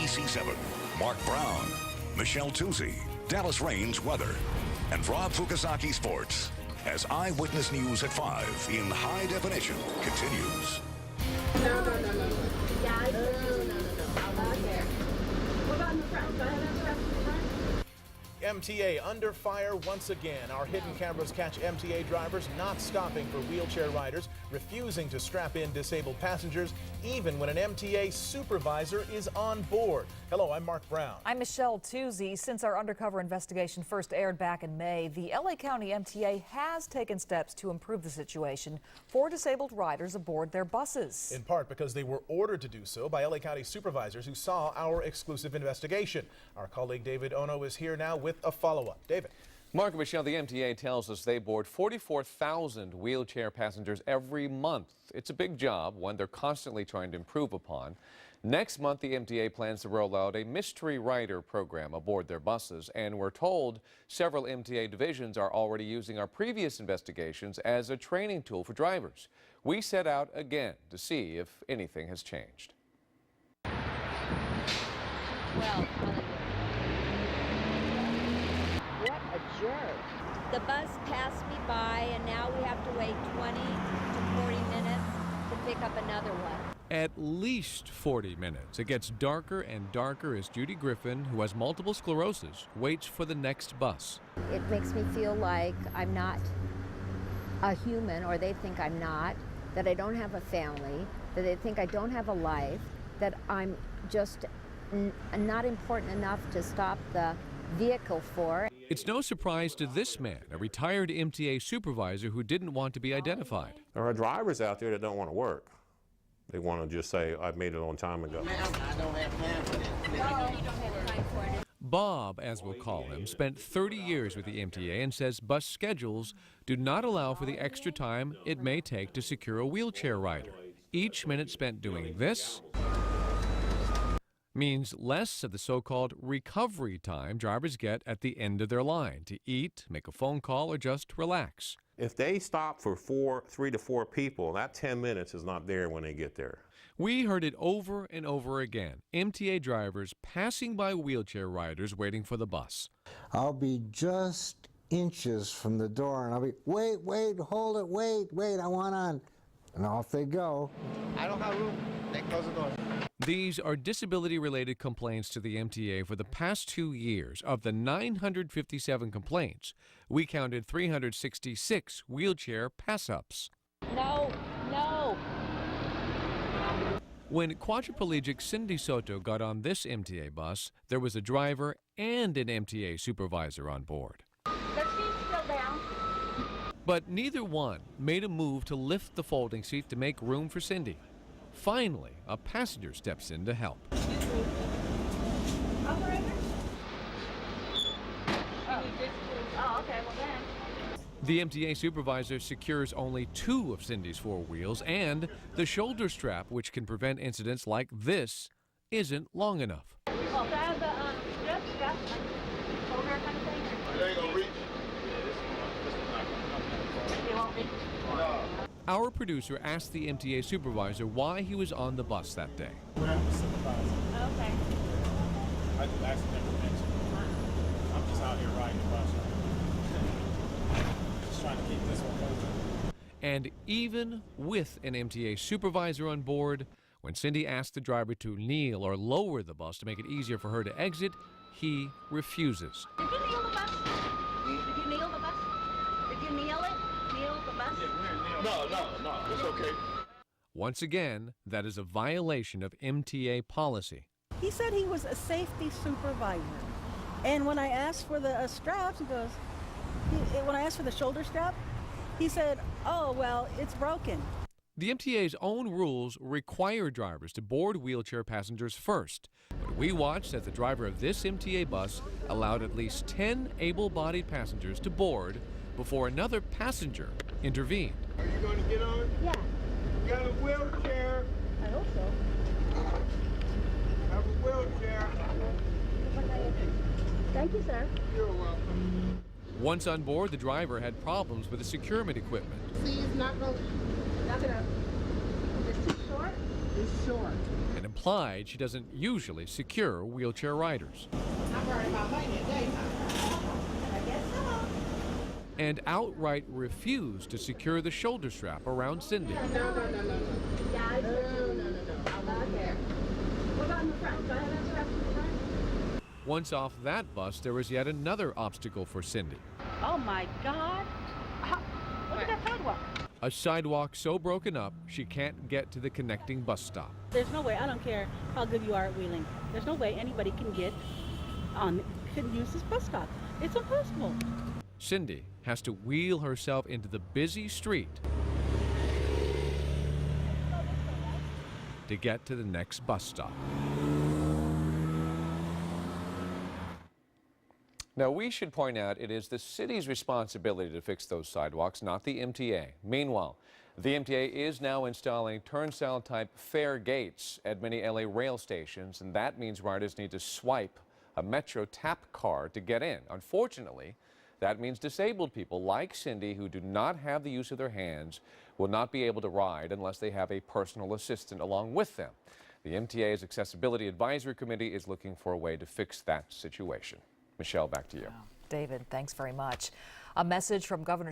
ABC7, Mark Brown, Michelle Tuzzi, Dallas Rain's weather, and Rob Fukasaki sports. As Eyewitness News at 5 in high definition continues. No. Yeah, no. Out there. What about in the front? Go ahead and the front. MTA under fire once again. Our hidden cameras catch MTA drivers not stopping for wheelchair riders, refusing to strap in disabled passengers, even when an MTA supervisor is on board. Hello, I'm Mark Brown. I'm Michelle Tuzzi. Since our undercover investigation first aired back in May, the LA County MTA has taken steps to improve the situation for disabled riders aboard their buses. In part because they were ordered to do so by LA County supervisors who saw our exclusive investigation. Our colleague David Ono is here now with a follow-up. David. Mark and Michelle, the MTA tells us they board 44,000 wheelchair passengers every month. It's a big job, one they're constantly trying to improve upon. Next month, the MTA plans to roll out a mystery rider program aboard their buses, and we're told several MTA divisions are already using our previous investigations as a training tool for drivers. We set out again to see if anything has changed. Well, what a jerk. The bus passed me by and now we have to wait 20 to 40 minutes to pick up another one. At least 40 minutes. It gets darker and darker as Judy Griffin, who has multiple sclerosis, waits for the next bus. It makes me feel like I'm not a human, or they think I'm not, that I don't have a family, that they think I don't have a life, that I'm just not important enough to stop the vehicle for. It's no surprise to this man, a retired MTA supervisor who didn't want to be identified. There are drivers out there that don't want to work. They want to just say, I made it on time ago. I don't have time for this. No, you don't have time for it. Bob, as we'll call him, spent 30 years with the MTA and says bus schedules do not allow for the extra time it may take to secure a wheelchair rider. Each minute spent doing this means less of the so-called recovery time drivers get at the end of their line to eat, make a phone call, or just relax. If they stop for 3 to 4 people, that 10 minutes is not there when they get there. We heard it over and over again. MTA drivers passing by wheelchair riders waiting for the bus. I'll be just inches from the door and I'll be, wait, hold it, wait, I want on. And off they go. I don't have room. They close the door. These are disability-related complaints to the MTA for the past 2 years. Of the 957 complaints, we counted 366 wheelchair pass-ups. No. When quadriplegic Cindy Soto got on this MTA bus, there was a driver and an MTA supervisor on board. The seat's still down. But neither one made a move to lift the folding seat to make room for Cindy. Finally, a passenger steps in to help. Operator? Oh, okay, well then. The MTA supervisor secures only 2 of Cindy's 4 wheels, and the shoulder strap, which can prevent incidents like this, isn't long enough. Oh, so I have the strap, like shoulder kind of thing? They ain't gonna reach. They won't reach? No. Our producer asked the MTA supervisor why he was on the bus that day. When I'm the supervisor, Okay. I do accident prevention. I'm just out here riding the bus. Just trying to keep this one moving. And even with an MTA supervisor on board, when Cindy asked the driver to kneel or lower the bus to make it easier for her to exit, he refuses. Did you kneel the bus? Did you kneel the bus? Did you kneel it? Kneel the bus? No, it's okay. Once again, that is a violation of MTA policy. He said he was a safety supervisor. And when I asked for the straps, when I asked for the shoulder strap, he said, oh, well, it's broken. The MTA's own rules require drivers to board wheelchair passengers first. But we watched as the driver of this MTA bus allowed at least 10 able-bodied passengers to board before another passenger intervened. Are you going to get on? Yeah. You got a wheelchair. I hope so. Have a wheelchair. Thank you, sir. You're welcome. Once on board, the driver had problems with the securement equipment. See, it's not going to... Knock it up. Is it too short? It's short. An implied she doesn't usually secure wheelchair riders. I'm worried about money in daytime. I guess so. And outright refused to secure the shoulder strap around Cindy. No. Guys, no. Out there. What about in the front? Do I have that strap in the front? Once off that bus, there was yet another obstacle for Cindy. Oh my God! Look at that sidewalk. A sidewalk so broken up, she can't get to the connecting bus stop. There's no way. I don't care how good you are at wheeling. There's no way anybody can use this bus stop. It's impossible. Cindy has to wheel herself into the busy street to get to the next bus stop. Now, we should point out it is the city's responsibility to fix those sidewalks, not the MTA. Meanwhile, the MTA is now installing turnstile-type fare gates at many LA rail stations, and that means riders need to swipe a Metro tap card to get in. Unfortunately, that means disabled people like Cindy who do not have the use of their hands will not be able to ride unless they have a personal assistant along with them. The MTA's Accessibility Advisory Committee is looking for a way to fix that situation. Michelle, back to you. David, thanks very much. A message from Governor